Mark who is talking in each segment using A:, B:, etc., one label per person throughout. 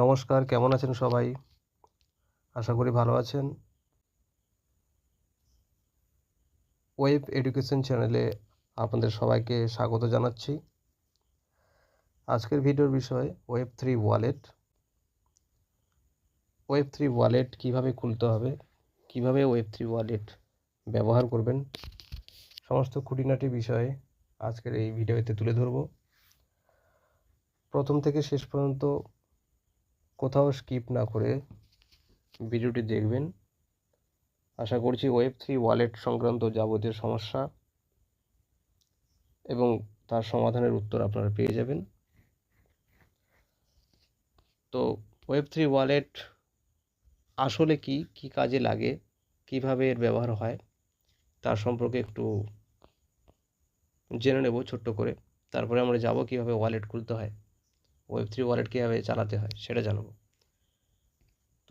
A: নমস্কার, কেমন আছেন সবাই? আশা করি ভালো আছেন। ওয়েব এডুকেশন চ্যানেলে আপনাদের সবাইকে স্বাগত জানাচ্ছি। আজকের ভিডিওর বিষয় ওয়েব3 ওয়ালেট। ওয়েব3 ওয়ালেট কীভাবে খুলতে হবে, কীভাবে ওয়েব3 ওয়ালেট ব্যবহার করবেন, সমস্ত খুঁটিনাটি বিষয়ে আজকের এই ভিডিওতে তুলে ধরব। প্রথম থেকে শেষ পর্যন্ত কোথাও স্কিপ না করে ভিডিওটি দেখবেন। আশা করছি ওয়েব3 ওয়ালেট সংক্রান্ত যাবতীয় সমস্যা এবং তার সমাধানের উত্তর আপনারা পেয়ে যাবেন। তো ওয়েব3 ওয়ালেট আসলে কি কাজে লাগে, কিভাবে এর ব্যবহার হয় তার সম্পর্কে একটু জেনে নেব ছোট্ট করে। তারপরে আমরা যাব কিভাবে ওয়ালেট খুলতে হয়, ওয়েব3 ওয়ালেট কীভাবে চালাতে হয় সেটা জানবো।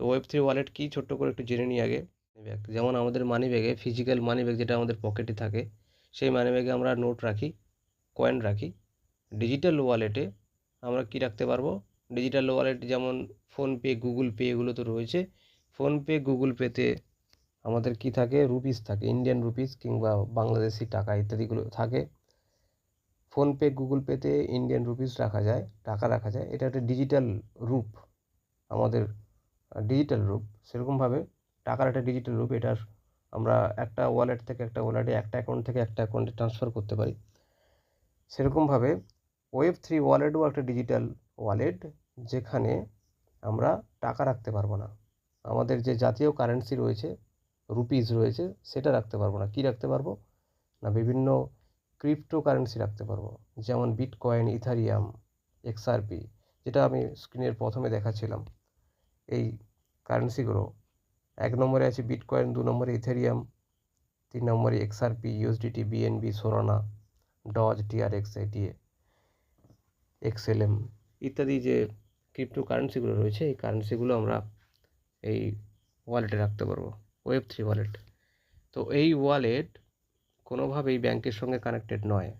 A: তো ওয়েব3 ওয়ালেট কি ছোট্ট করে একটু জেনে নিই আগে। যেমন আমাদের মানি ব্যাগে, ফিজিক্যাল মানি ব্যাগ যেটা আমাদের পকেটে থাকে, সেই মানি ব্যাগে আমরা নোট রাখি, কয়েন রাখি। ডিজিটাল ওয়ালেটে আমরা কি রাখতে পারবো? ডিজিটাল ওয়ালেট যেমন ফোনপে, গুগল পে এগুলো তো রয়েছে। ফোনপে, গুগল পেতে আমাদের কি থাকে? রুপিস থাকে, ইন্ডিয়ান রুপিস কিংবা বাংলাদেশি টাকা ইত্যাদিগুলো থাকে। ফোনপে, গুগল পেতে ইন্ডিয়ান রুপিস রাখা যায়, টাকা রাখা যায়। এটা একটা ডিজিটাল রূপ, আমাদের ডিজিটাল রূপ। সেরকমভাবে টাকার একটা ডিজিটাল রূপ। এটা আমরা একটা ওয়ালেট থেকে একটা ওয়ালেটে, একটা অ্যাকাউন্ট থেকে একটা অ্যাকাউন্টে ট্রান্সফার করতে পারি। সেরকমভাবে ওয়েব3 ওয়ালেটও একটা ডিজিটাল ওয়ালেট, যেখানে আমরা টাকা রাখতে পারবো না। আমাদের যে জাতীয় কারেন্সি রয়েছে, রুপিস রয়েছে, সেটা রাখতে পারবো না। কি রাখতে পারবো না? বিভিন্ন ক্রিপ্টো কারেন্সি রাখতে পারবো, যেমন বিটকয়েন, ইথারিয়াম, এক্সআরপি, যেটা আমি স্ক্রিনের প্রথমে দেখাচ্ছিলাম। এই কারেন্সিগুলো, 1 নম্বরে আছে বিটকয়েন, 2 নম্বরে ইথেরিয়াম, 3 নম্বরে XRP, USDT, BNB, Solana, Doge, TRX, এটিএ, এক্সএলএম ইত্যাদি যে ক্রিপ্টো কারেন্সিগুলো রয়েছে, এই কারেন্সিগুলো আমরা এই ওয়ালেটে রাখতে পারবো, ওয়েব3 ওয়ালেট। তো এই ওয়ালেট কোনোভাবেই ব্যাংকের সঙ্গে কানেক্টেড নয়।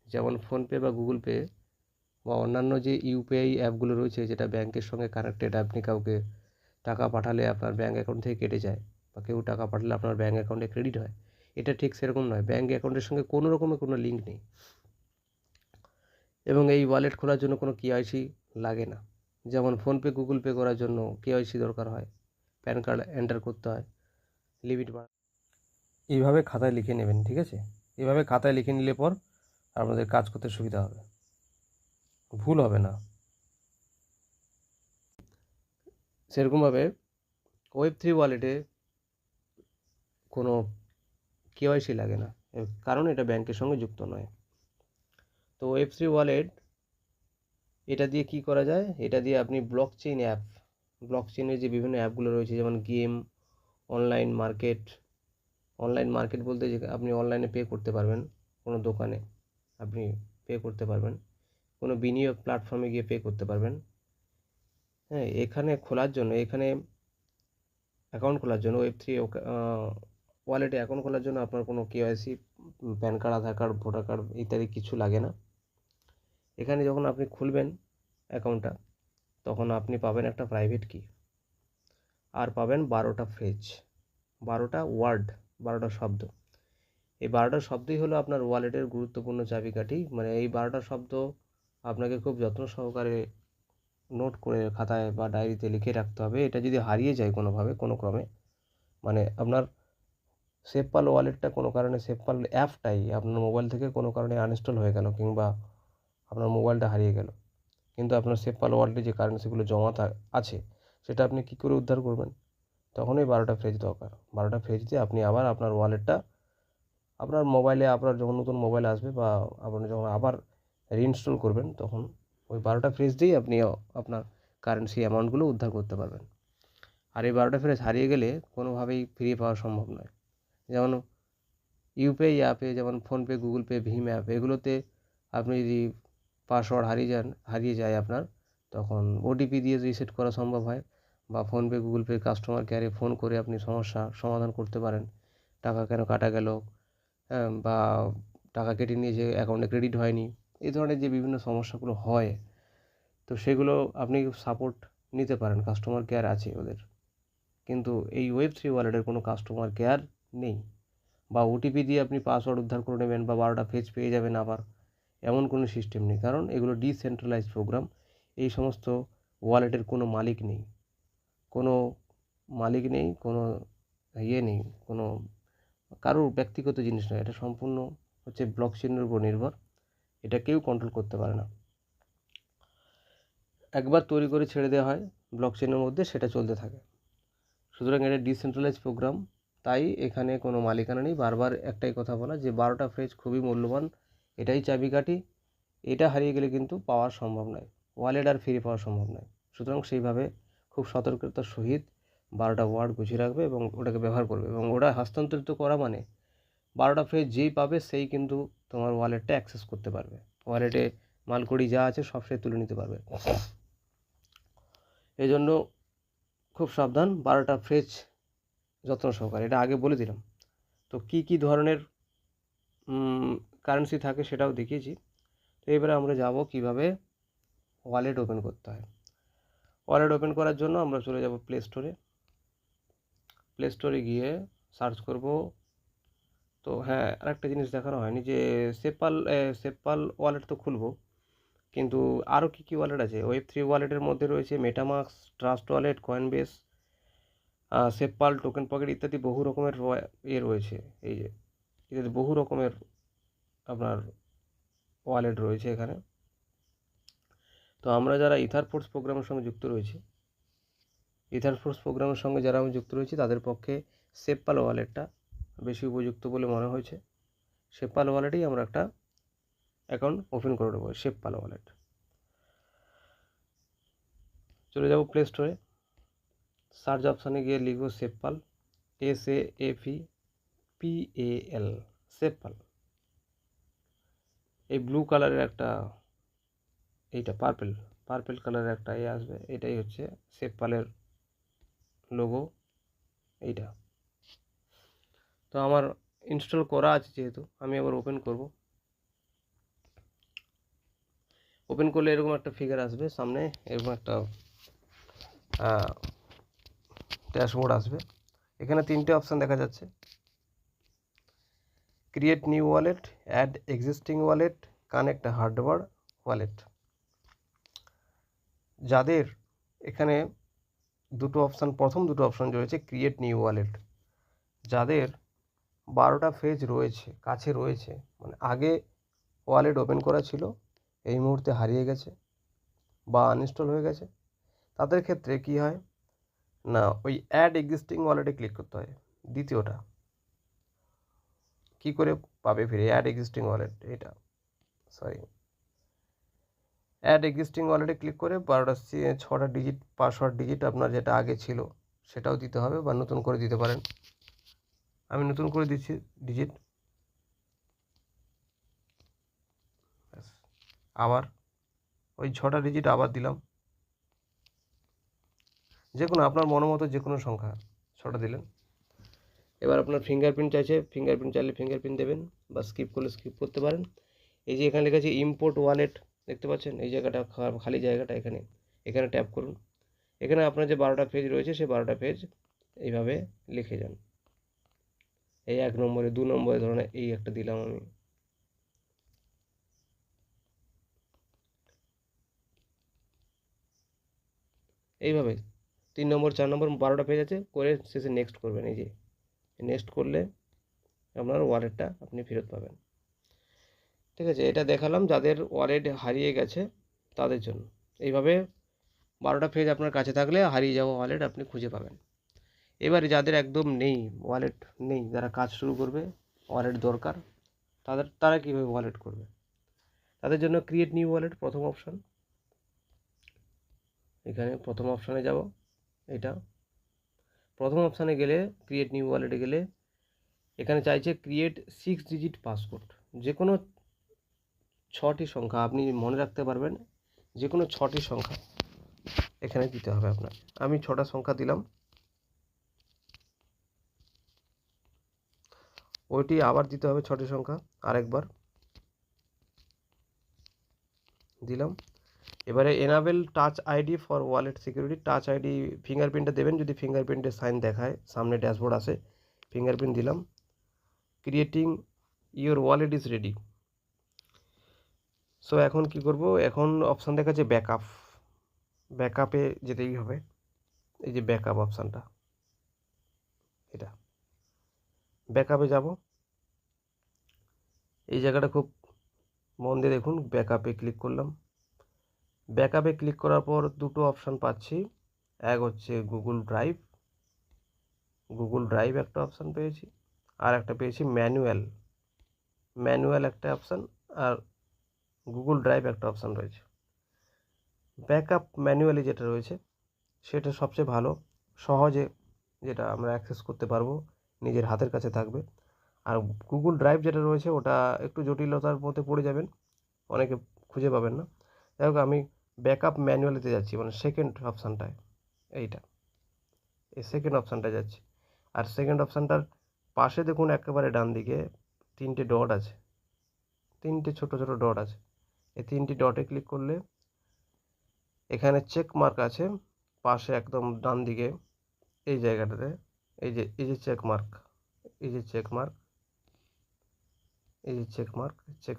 A: যেমন ফোনপে বা গুগল পে বা অন্যান্য যে ইউপিআই অ্যাপগুলো রয়েছে, যেটা ব্যাংকের সঙ্গে কানেক্টেড। আপনি কাউকে টাকা পাঠালে আপনার ব্যাঙ্ক অ্যাকাউন্ট থেকে কেটে যায়, বা কেউ টাকা পাঠালে আপনার ব্যাঙ্ক অ্যাকাউন্টে ক্রেডিট হয়। এটা ঠিক সেরকম নয়। ব্যাঙ্ক অ্যাকাউন্টের সঙ্গে কোনো রকমের কোনো লিঙ্ক নেই, এবং এই ওয়ালেট খোলার জন্য কোনো কেওয়াইসি লাগে না। যেমন ফোনপে, গুগল পে করার জন্য কেওয়াইসি দরকার হয়, প্যান কার্ড এন্টার করতে হয়, লিমিট বাড়া। এইভাবে খাতায় লিখে নেবেন, ঠিক আছে? এইভাবে খাতায় লিখে নিলে পর আপনাদের কাজ করতে সুবিধা হবে, ভুল হবে না। সেরকমভাবে ওয়েব3 ওয়ালেটে কোনো কেওয়াইসি লাগে না, কারণ এটা ব্যাংকের সঙ্গে যুক্ত নয়। তো ওয়েব3 ওয়ালেট, এটা দিয়ে কি করা যায়? এটা দিয়ে আপনি ব্লকচেইন অ্যাপ, ব্লকচেইনের যে বিভিন্ন অ্যাপগুলো রয়েছে, যেমন গেম, অনলাইন মার্কেট বলতে যে আপনি অনলাইনে পে করতে পারবেন, কোনো দোকানে আপনি পে করতে পারবেন, কোনো বিনিয়োগ প্ল্যাটফর্মে গিয়ে পে করতে পারবেন। হ্যাঁ, এখানে অ্যাকাউন্ট খোলার জন্য ওয়েব3 ওয়ালেটে অ্যাকাউন্ট খোলার জন্য আপনার কোনো কেওয়াইসি, প্যান কার্ড, আধার কার্ড, ভোটার কার্ড ইত্যাদি কিছু লাগে না। এখানে যখন আপনি খুলবেন অ্যাকাউন্টটা, তখন আপনি পাবেন একটা প্রাইভেট কি, আর পাবেন 12টা ফ্রেজ, 12টা ওয়ার্ড, 12টা শব্দ। এই 12টা শব্দই হলো আপনার ওয়ালেটের গুরুত্বপূর্ণ চাবিকাঠি। মানে এই 12টা শব্দ আপনাকে খুব যত্ন সহকারে নোট করে খাতায় বা ডায়েরিতে লিখে রাখতে হবে। এটা যদি হারিয়ে যায় কোনোভাবে, কোনো ক্রমে, মানে আপনার সেভপাল ওয়ালেটটা কোনো কারণে, সেভপাল অ্যাপটাই আপনার মোবাইল থেকে কোনো কারণে আনইনস্টল হয়ে গেল, কিংবা আপনার মোবাইলটা হারিয়ে গেল, কিন্তু আপনার সেভপাল ওয়ালেটে যে কারেন্সিগুলো জমা আছে, সেটা আপনি কী করে উদ্ধার করবেন? তখন এই 12টা ফ্রেজ দরকার। 12টা ফ্রেজ দিয়ে আপনি আবার আপনার ওয়ালেটটা আপনার মোবাইলে, আপনার যখন নতুন মোবাইল আসবে বা আপনি যখন আবার রিইনস্টল করবেন, তখন ওই 12টা ফ্রেজ দিয়েই আপনি আপনার কারেন্সি অ্যামাউন্টগুলো উদ্ধার করতে পারবেন। আর এই 12টা ফ্রেজ হারিয়ে গেলে কোনোভাবেই ফিরিয়ে পাওয়া সম্ভব নয়। যেমন ইউপিআই অ্যাপে, যেমন ফোনপে, গুগল পে, ভীম অ্যাপ, এগুলোতে আপনি যদি পাসওয়ার্ড হারিয়ে যায় আপনার, তখন ওটিপি দিয়ে রিসেট করা সম্ভব হয়, বা ফোনপে, গুগল পে কাস্টমার কেয়ারে ফোন করে আপনি সমস্যা সমাধান করতে পারেন। টাকা কেন কাটা গেল, বা টাকা কেটে নিয়ে যে অ্যাকাউন্টে ক্রেডিট হয়নি, এই ধরনের যে বিভিন্ন সমস্যাগুলো হয়, তো সেগুলো আপনি নিতে পারেন, কাস্টমার কেয়ার আছে ওদের। কিন্তু এই Web3 ওয়ালেটের কোনো কাস্টমার কেয়ার নেই, বা ওটিপি দিয়ে আপনি পাসওয়ার্ড উদ্ধার করে নেবেন বা 12টা ফেজ পেয়ে যাবেন আবার, এমন কোনো সিস্টেম নেই। কারণ এগুলো ডিসেন্ট্রালাইজড প্রোগ্রাম। এই সমস্ত ওয়ালেটের কোনো মালিক নেই, কোনো কোনো নেই, কোনো কারোর ব্যক্তিগত জিনিস নয়। এটা সম্পূর্ণ হচ্ছে ব্লকচেনের উপর নির্ভর। এটা কেউ কন্ট্রোল করতে পারে না। একবার তৈরি করে ছেড়ে দেওয়া হয় ব্লকচেনের মধ্যে, সেটা চলতে থাকে। সুতরাং এটা ডিসেন্ট্রালাইজ প্রোগ্রাম, তাই এখানে কোনো মালিকানা নেই। বারবার একটাই কথা বলা যে 12টা ফ্রেজ খুবই মূল্যবান, এটাই চাবিকাঠি। এটা হারিয়ে গেলে কিন্তু পাওয়া সম্ভব নয়, ওয়ালেট আর ফিরে পাওয়া সম্ভব নয়। সুতরাং সেইভাবে খুব সতর্কতার সহিত 12টা ওয়ার্ড গুছিয়ে রাখবে এবং ওটাকে ব্যবহার করবে, এবং ওটা হস্তান্তরিত করা মানে 12টা ফ্রেজ যেই পাবে সেই কিন্তু তোমার ওয়ালেটটা অ্যাক্সেস করতে পারবে। ওয়ালেটে মালকড়ি যা আছে সব সে তুলে নিতে পারবে। এই জন্য খুব সাবধান, 12টা ফ্রেজ যত্ন সহকারে। এটা আগে বলে দিলাম। তো কী ধরনের কারেন্সি থাকে সেটাও দেখিয়েছি। তো এবারে আমরা যাব কিভাবে ওয়ালেট ওপেন করতে হয়। ওয়ালেট ওপেন করার জন্য আমরা চলে যাব প্লে স্টোরে। প্লে স্টোরে গিয়ে সার্চ করব। তো হ্যাঁ, আরেকটা জিনিস দেখানো হয়নি যে সেপপাল ওয়ালেট তো খুলবো, কিন্তু আরও কী ওয়ালেট আছে। Web3 ওয়ালেটের মধ্যে রয়েছে MetaMask, trust wallet, Coinbase, SafePal, token pocket ইত্যাদি বহু রকমের রয়েছে। এই যে ইত্যাদি বহু রকমের আপনার ওয়ালেট রয়েছে এখানে। তো আমরা যারা ইথারফোর্স প্রোগ্রামের সঙ্গে যুক্ত রয়েছি, যারা আমি যুক্ত রয়েছি তাদের পক্ষে সেপপাল ওয়ালেটটা বেশি উপযুক্ত বলে মনে হয়েছে। সেপপাল ওয়ালেটেই আমরা একটা অ্যাকাউন্ট ওপেন করে দেবো। সেপপাল ওয়ালেট চলে যাব প্লে স্টোরে। সার্চ অপশানে গিয়ে লিখব সেপপাল, SAFEPAL, সেপপাল। এই ব্লু কালারের একটা, এইটা পার্পেল কালারের একটা আসবে, এটাই হচ্ছে সেপপালের লোগো এইটা। তো আমার ইনস্টল করা আছে যেহেতু, আমি আবার ওপেন করব। ওপেন করলে এরকম একটা ফিগার আসবে সামনে, এরকম একটা ড্যাশবোর্ড আসবে। এখানে 3টে অপশান দেখা যাচ্ছে: create new wallet, add existing wallet, connect hardware wallet. যাদের এখানে প্রথম দুটো অপশান রয়েছে ক্রিয়েট নিউ ওয়ালেট, যাদের 12টা ফেজ কাছে রয়েছে, মানে আগে ওয়ালেট ওপেন করা ছিল, এই মুহূর্তে হারিয়ে গেছে বা আনইনস্টল হয়ে গেছে, তাদের ক্ষেত্রে কি হয় না, ওই অ্যাড এক্সিস্টিং ওয়ালেটে ক্লিক করতে হয়। দ্বিতীয়টা কি করে পাবে ফিরে add existing wallet, add existing ওয়ালেটে ক্লিক করে 6টা ডিজিট পাসওয়ার্ড ডিজিট আপনার যেটা আগে ছিল সেটাও দিতে হবে, বা নতুন করে দিতে পারেন। আমি নতুন করে দিচ্ছি ডিজিট। আবার ওই 6টা ডিজিট আবার দিলাম, যে কোনো আপনার মনোমতো যে কোনো সংখ্যা 6টা দিলেন। এবার আপনার ফিঙ্গারপ্রিন্ট চাইলে ফিঙ্গারপ্রিন্ট দেবেন, বা স্কিপ করলে স্কিপ করতে পারেন। এই যে এখানে লেখা আছে ইম্পোর্ট ওয়ালেট, দেখতে পাচ্ছেন এই জায়গাটা, খালি জায়গাটা, এখানে ট্যাপ করুন। এখানে আপনার যে 12টা পেজ রয়েছে সেই 12টা পেজ এইভাবে লিখে যান। এই 1 নম্বরে, 2 নম্বরে ধরুন এই একটা দিলাম আমি, এইভাবে 3 নম্বর 4 নম্বর 12টা পেজ আছে করে শেষে নেক্সট করবেন। এই যে নেক্সট করলে আপনার ওয়ালেটটা আপনি ফেরত পাবেন। ঠিক আছে, এটা দেখালাম যাদের ওয়ালেট হারিয়ে গেছে তাদের জন্য। এইভাবে 12টা পেজ আপনার কাছে থাকলে হারিয়ে যাওয়া ওয়ালেট আপনি খুঁজে পাবেন। এবারে যাদের একদম নেই, ওয়ালেট নেই, যারা কাজ শুরু করবে, ওয়ালেট দরকার, তারা কীভাবে ওয়ালেট করবে, তাদের জন্য ক্রিয়েট নিউ ওয়ালেট প্রথম অপশান। এখানে প্রথম অপশানে যাব, এটা প্রথম অপশানে গেলে ক্রিয়েট নিউ ওয়ালেটে গেলে এখানে চাইছে ক্রিয়েট 6 ডিজিট পাসওয়ার্ড। যে কোনো 6টি সংখ্যা আপনি মনে রাখতে পারবেন, যে কোনো 6টি সংখ্যা এখানে দিতে হবে আপনার। আমি 6টা সংখ্যা দিলাম, ওইটি আবার দিতে হবে 6টি সংখ্যা, আরেকবার দিলাম। এবারে enable touch ID for wallet security, touch ID ফিঙ্গারপ্রিন্টটা দেবেন, যদি ফিঙ্গারপ্রিন্টের সাইন দেখায় সামনে ড্যাশবোর্ড আসে, ফিঙ্গারপ্রিন্ট দিলাম। Creating your wallet is ready. So এখন কি করব, এখন অপশান দেখাচ্ছে ব্যাকআপ, ব্যাকআপে যেতেই হবে। এই যে ব্যাকআপ অপশানটা, এটা ব্যাকআপে যাব। এই জায়গাটা খুব মন দিয়ে দেখুন, ব্যাকআপে ক্লিক করলাম। ব্যাকআপে ক্লিক করার পর দুটো অপশান পাচ্ছি, এক হচ্ছে গুগল ড্রাইভ একটা অপশান পেয়েছি, আর একটা পেয়েছি ম্যানুয়াল একটা অপশান, আর গুগল ড্রাইভ একটা অপশান রয়েছে। ব্যাকআপ ম্যানুয়ালি যেটা রয়েছে সেটা সবচেয়ে ভালো, সহজে যেটা আমরা অ্যাক্সেস করতে পারবো, নিজের হাতের কাছে থাকবে। আর গুগল ড্রাইভ যেটা রয়েছে ওটা একটু জটিলতার মধ্যে পড়ে যাবেন, অনেকে খুঁজে পাবেন না। যাই হোক, আমি ব্যাকআপ ম্যানুয়ালিতে যাচ্ছি, মানে সেকেন্ড অপশানটায়, এইটা এই সেকেন্ড অপশানটায় যাচ্ছি। আর সেকেন্ড অপশানটার পাশে দেখুন একেবারে ডান দিকে তিনটে ডট আছে, তিনটে ছোট ছোট ডট আছে। এই তিনটি ডটে ক্লিক করলে এখানে চেক মার্ক আছে পাশে একদম ডান দিকে, এই জায়গাটাতে এই যে চেক মার্ক, এই যে চেক মার্ক, এই যে চেক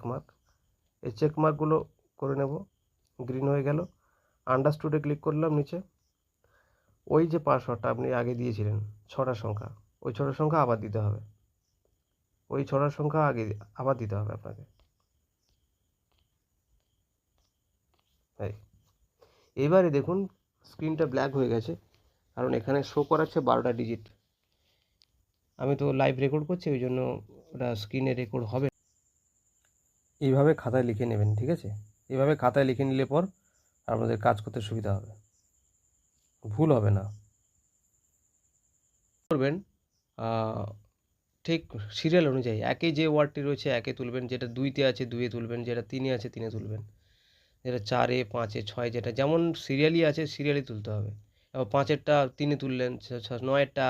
A: মার্ক, এই চেক মার্কগুলো করে নেব। গ্রিন হয়ে গেল। আন্ডারস্টুডে ক্লিক করলাম নিচে। ওই যে পাসওয়ার্ডটা আপনি আগে দিয়েছিলেন 6টা সংখ্যা, ওই 6টা সংখ্যা আবার দিতে হবে, ওই 6টা সংখ্যা আগে আবার দিতে হবে আপনাকে। এই এবারে দেখুন স্ক্রিনটা ব্ল্যাক হয়ে গেছে, কারণ এখানে শো করাচ্ছে 12টা ডিজিট। আমি তো লাইভ রেকর্ড করছি, ওই জন্য ওটা স্ক্রিনে রেকর্ড হবে। এইভাবে খাতায় লিখে নেবেন, ঠিক আছে? এইভাবে খাতায় লিখে নিলে পর আপনাদের কাজ করতে সুবিধা হবে, ভুল হবে না। করবেন ঠিক সিরিয়াল অনুযায়ী, একে যে ওয়ার্ডটি রয়েছে একে তুলবেন, যেটা 2তে আছে 2-এ তুলবেন, যেটা 3-এ আছে 3-এ তুলবেন, যেটা 4-এ 5-এ 6-এ, যেটা যেমন সিরিয়ালি আছে সিরিয়ালি তুলতে হবে। এবার 5-এরটা 3-এ তুললেন, 9-এরটা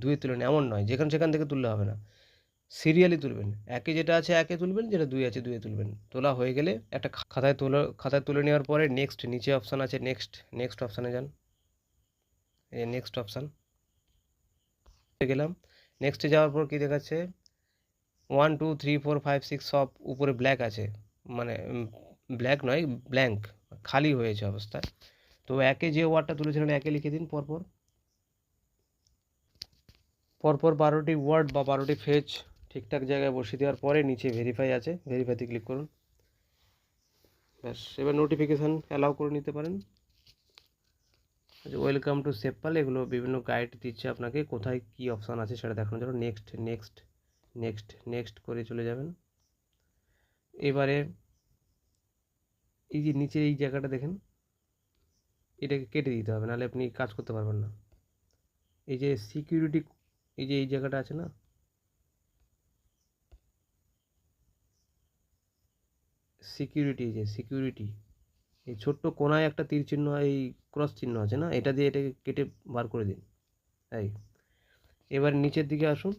A: 2-এ তুললেন, এমন নয়, সেখান থেকে তুললে হবে না, সিরিয়ালি তুলবেন। একে যেটা আছে একে তুলবেন, যেটা 2-এ আছে 2-এ তুলবেন। তোলা হয়ে গেলে একটা খাতায় তুলে নেওয়ার পরে নেক্সট, নিচে অপশান আছে নেক্সট অপশানে যান। এই নেক্সট অপশান গেলাম। নেক্সটে যাওয়ার পর কি দেখাচ্ছে, 1 2 3 4 5 6 সব উপরে ব্ল্যাক আছে, মানে ব্ল্যাক নয়, ব্ল্যাঙ্ক, খালি হয়েছে অবস্থায়। তো একে যে ওয়ার্ডটা তুলেছিলেন একে লিখে দিন পরপর 12টি ওয়ার্ড বা 12টি ফেজ ঠিকঠাক জায়গায় বসিয়ে দেওয়ার পরে নিচে ভেরিফাই আছে, ভেরিফাইতে ক্লিক করুন। ব্যাস, এবার নোটিফিকেশান অ্যালাউ করে নিতে পারেন। ওয়েলকাম টু সেপপাল, এগুলো বিভিন্ন গাইড দিচ্ছে আপনাকে কোথায় কী অপশান আছে সেটা দেখানোর জন্য। নেক্সট করে চলে যাবেন। এবারে এই যে নিচে এই জায়গাটা দেখেন, এটাকে কেটে দিতে হবে, নাহলে আপনি কাজ করতে পারবেন না। এই যে সিকিউরিটি, এই যে এই জায়গাটা আছে না, সিকিউরিটি, এই ছোট্ট কোনায় একটা তীর চিহ্ন, এই ক্রস চিহ্ন আছে না, এটা দিয়ে এটাকে কেটে বার করে দিন। তাই এবার নিচের দিকে আসুন,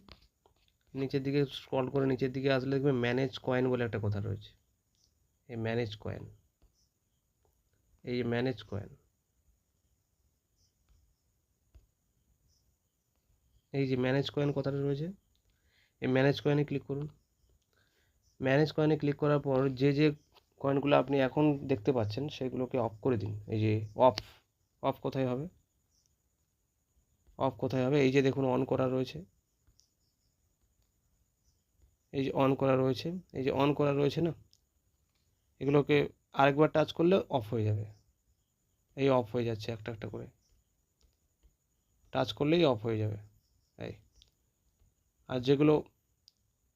A: নিচের দিকে স্ক্রল করে নিচের দিকে আসলে দেখবেন ম্যানেজ কয়েন বলে একটা কথা রয়েছে। এই ম্যানেজ কয়েন, এই যে ম্যানেজ কয়েন, এই যে ম্যানেজ কয়েন কথাটা রয়েছে, এই ম্যানেজ কয়েনে ক্লিক করুন। ম্যানেজ কয়েনে ক্লিক করার পর যে কয়েনগুলো আপনি এখন দেখতে পাচ্ছেন সেগুলোকে অফ করে দিন। এই যে অফ কোথায় হবে, এই যে দেখুন অন করা রয়েছে, এই যে অন করা রয়েছে না, এগুলোকে আরেকবার টাচ করলে অফ হয়ে যাবে। এই অফ হয়ে যাচ্ছে একটা একটা করে, টাচ করলেই অফ হয়ে যাবে। এই আর যেগুলো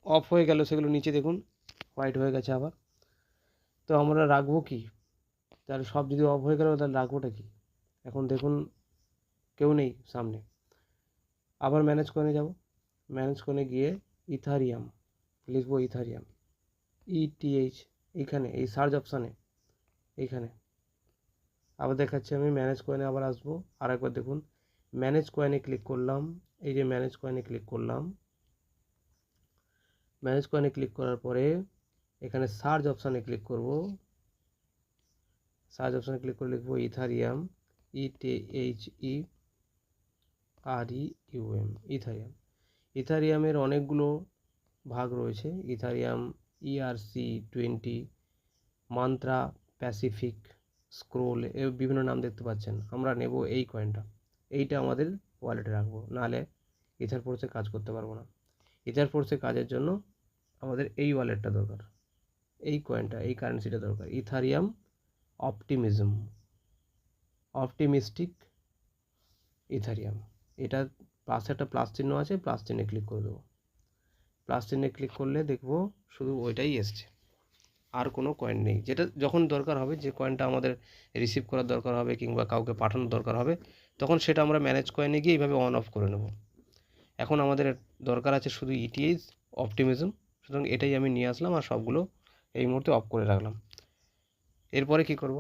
A: অফ হয়ে গেল সেগুলো নিচে দেখুন হোয়াইট হয়ে গেছে আবার। তো আমরা রাখবো কি, তাহলে সব যদি অফ হয়ে গেল তাহলে রাখবোটা কি? এখন দেখুন কেউ নেই সামনে, আবার ম্যানেজ কয়েনে যাব। ম্যানেজ কয়েনে গিয়ে ইথারিয়াম লিখবো, ইথারিয়াম ETH, এইখানে এই সার্চ অপশানে এইখানে আবার দেখাচ্ছে। আমি ম্যানেজ কয়েনে আবার আসবো, আর একবার দেখুন ম্যানেজ কয়েনে ক্লিক করলাম, এই যে ম্যানেজ কয়েনে ক্লিক করলাম। ম্যানেজ কয়েনে ক্লিক করার পরে এখানে সার্চ অপশানে ক্লিক করব, সার্চ অপশানে ক্লিক করে লিখবো ইথারিয়াম, ETHEREUM, ইথারিয়াম। ইথারিয়ামের অনেকগুলো ভাগ রয়েছে, Ethereum ERC20, mantra, Pacific, scroll, এর বিভিন্ন নাম দেখতে পাচ্ছেন। আমরা নেব এই কয়েনটা, এইটা আমাদের ওয়ালেটে রাখবো, নাহলে ইথারফোর্সে কাজ করতে পারবো না। ইথারফোর্সে কাজের জন্য আমাদের এই ওয়ালেটটা দরকার, এই কয়েনটা, এই কারেন্সিটা দরকার, ইথারিয়াম অপটিমিস্টিক ইথারিয়াম। এটা পাশে একটা প্লাস চিহ্ন আছে, প্লাস চিহ্নে ক্লিক করে দেবো। প্লাস চিহ্নে ক্লিক করলে দেখবো শুধু ওইটাই এসছে, আর কোনো কয়েন নেই। যেটা যখন দরকার হবে, যে কয়েনটা আমাদের রিসিভ করার দরকার হবে কিংবা কাউকে পাঠানোর দরকার হবে, তখন সেটা আমরা ম্যানেজ কয়েনে গিয়ে এইভাবে অন অফ করে নেব। এখন আমাদের দরকার আছে শুধু ETH অপটিমিজম, সুতরাং এটাই আমি নিয়ে আসলাম আর সবগুলো এই মুহূর্তে অফ করে রাখলাম। এরপরে কি করব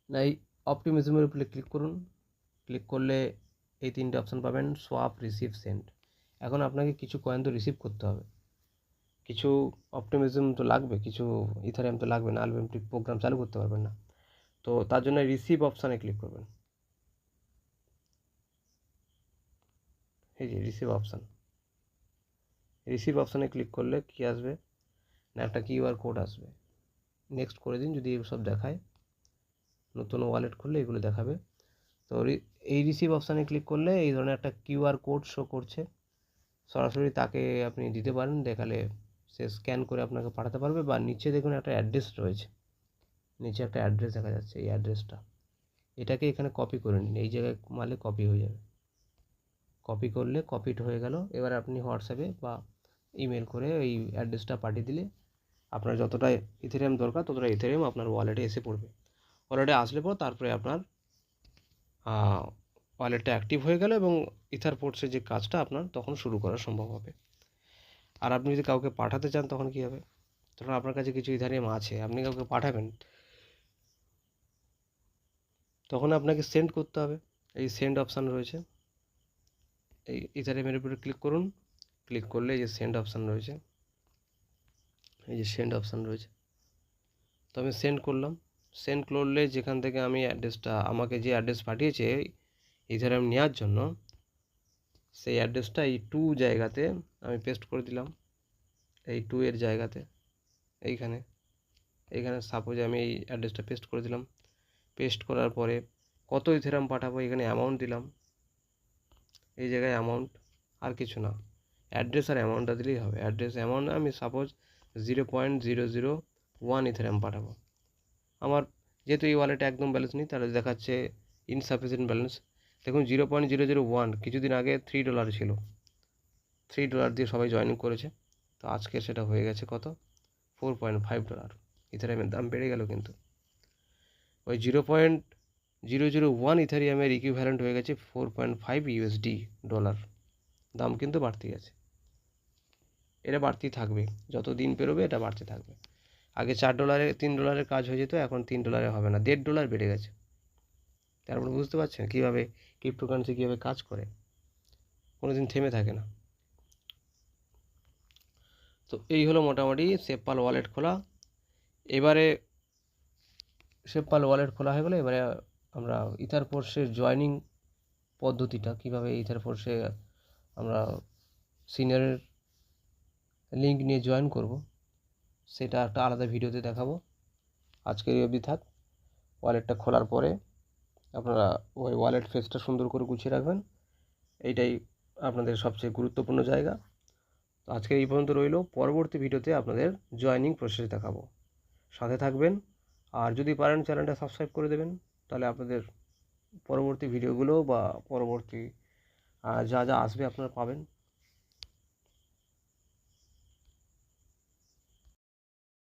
A: না, এই অপটিমিজমের উপরে ক্লিক করুন। ক্লিক করলে এই তিনটে অপশান পাবেন, সোয়াপ, রিসিভ, সেন্ড। এখন আপনাকে কিছু কয়েন তো রিসিভ করতে হবে, কিছু অপটিমিজম তো লাগবে, কিছু ইথারিয়াম তো লাগবে, না হলে আপনি প্রোগ্রাম চালু করতে পারবেন না। তো তার জন্য রিসিভ অপশানে ক্লিক করবেন। এই যে রিসিভ অপশানে ক্লিক করলে কি আসবে না, একটা QR কোড আসবে। নেক্সট করে দিন, যদি সব দেখায়, নতুন ওয়ালেট খুললে এগুলো দেখাবে। তো এই রিসিভ অপশানে ক্লিক করলে এই ধরনের একটা QR কোড শো করছে, সরাসরি তাকে আপনি দিতে পারেন, দেখালে সে স্ক্যান করে আপনাকে পাঠাতে পারবে। বা নিচে দেখুন একটা অ্যাড্রেস রয়েছে, নিচে একটা অ্যাড্রেস দেখা যাচ্ছে, এই অ্যাড্রেসটা, এটাকে এখানে কপি করে নিন, এই জায়গায় মারলে কপি হয়ে যাবে। কপি করলে কপিড হয়ে গেল। এবার আপনি হোয়াটসঅ্যাপে বা ইমেল করে ওই অ্যাড্রেসটা পাঠিয়ে দিলে আপনার যতটা ইথেরিয়াম দরকার ততটা ইথেরিয়াম আপনার ওয়ালেটে এসে পড়বে। ওয়ালেটে আসলে পর তারপরে আপনার ওয়ালেটটা অ্যাক্টিভ হয়ে গেল এবং ইথারপোর্টসের যে কাজটা আপনার তখন শুরু করা সম্ভব হবে। আর আপনি যদি কাউকে পাঠাতে চান তখন কী হবে, তখন আপনার কাছে কিছু ইথারিয়াম আছে, আপনি কাউকে পাঠাবেন, তখন আপনাকে সেন্ড করতে হবে। এই সেন্ড অপশান রয়েছে, এই ইথারিয়ামের উপরে ক্লিক করুন। ক্লিক করলে এই যে সেন্ড অপশান রয়েছে, তো আমি সেন্ড করলাম। সেন্ড করলে যেখান থেকে আমি অ্যাড্রেসটা, আমাকে যে অ্যাড্রেস পাঠিয়েছে ইথারিয়াম নেওয়ার জন্য, সেই অ্যাড্রেসটা এই 2 জায়গাতে আমি পেস্ট করে দিলাম। এই 2 এর জায়গাতে এইখানে সাপোজ আমি এই অ্যাড্রেসটা পেস্ট করে দিলাম। পেস্ট করার পরে কত ইথেরিয়াম পাঠাবো, এখানে অ্যামাউন্ট দিলাম, এই জায়গায় অ্যামাউন্ট, আর কিছু না, অ্যাড্রেস আর অ্যামাউন্টটা দিলেই হবে। অ্যামাউন্ট আমি সাপোজ 0.001 ইথেরিয়াম পাঠাবো। আমার যেহেতু এই ওয়ালেটে একদম ব্যালেন্স নেই, তাহলে দেখাচ্ছে ইনসাফিসিয়েন্ট ব্যালেন্স। দেখুন 0.001, কিছুদিন আগে $3 ছিল, $3 দিয়ে সবাই জয়েনিং করেছে। তো আজকে সেটা হয়ে গেছে কত, $4.5। ইথারিয়ামের দাম বেড়ে গেল, কিন্তু ওই 0.001 ইথারিয়ামের ইকুইভ্যালেন্ট হয়ে গেছে $4.5 দাম, কিন্তু বাড়তে গেছে। এটা বাড়তেই থাকবে, যত দিন পেরোবে এটা বাড়তে থাকবে। আগে $4 $3 কাজ হয়ে যেত, এখন $3 হবে না, $1.5 বেড়ে গেছে। তারপরে বুঝতে পারছেন কীভাবে ক্রিপ্টোকারেন্সি কীভাবে কাজ করে, কোনো দিন থেমে থাকে না। তো এই হলো মোটামুটি সেপপাল ওয়ালেট খোলা। এবারে সেপপাল ওয়ালেট খোলা হয়ে গেলে এবারে আমরা ইথারপোর্টসের জয়েনিং পদ্ধতিটা, কীভাবে ইথারপোর্টসে আমরা সিনিয়রের লিঙ্ক নিয়ে জয়েন করব, সেটা একটা আলাদা ভিডিওতে দেখাবো। আজকের এই অবধি থাক। ওয়ালেটটা খোলার পরে আপনারা ওই ওয়ালেট ফেসটা সুন্দর করে গুছিয়ে রাখবেন, এইটাই আপনাদের সবচেয়ে গুরুত্বপূর্ণ জায়গা। তো আজকে এই পর্যন্ত রইল, পরবর্তী ভিডিওতে আপনাদের জয়েনিং প্রসেস দেখাবো, সাথে থাকবেন। আর যদি পারেন চ্যানেলটা সাবস্ক্রাইব করে দেবেন, তাহলে আপনাদের পরবর্তী ভিডিওগুলো বা পরবর্তী যা যা আসবে আপনারা পাবেন।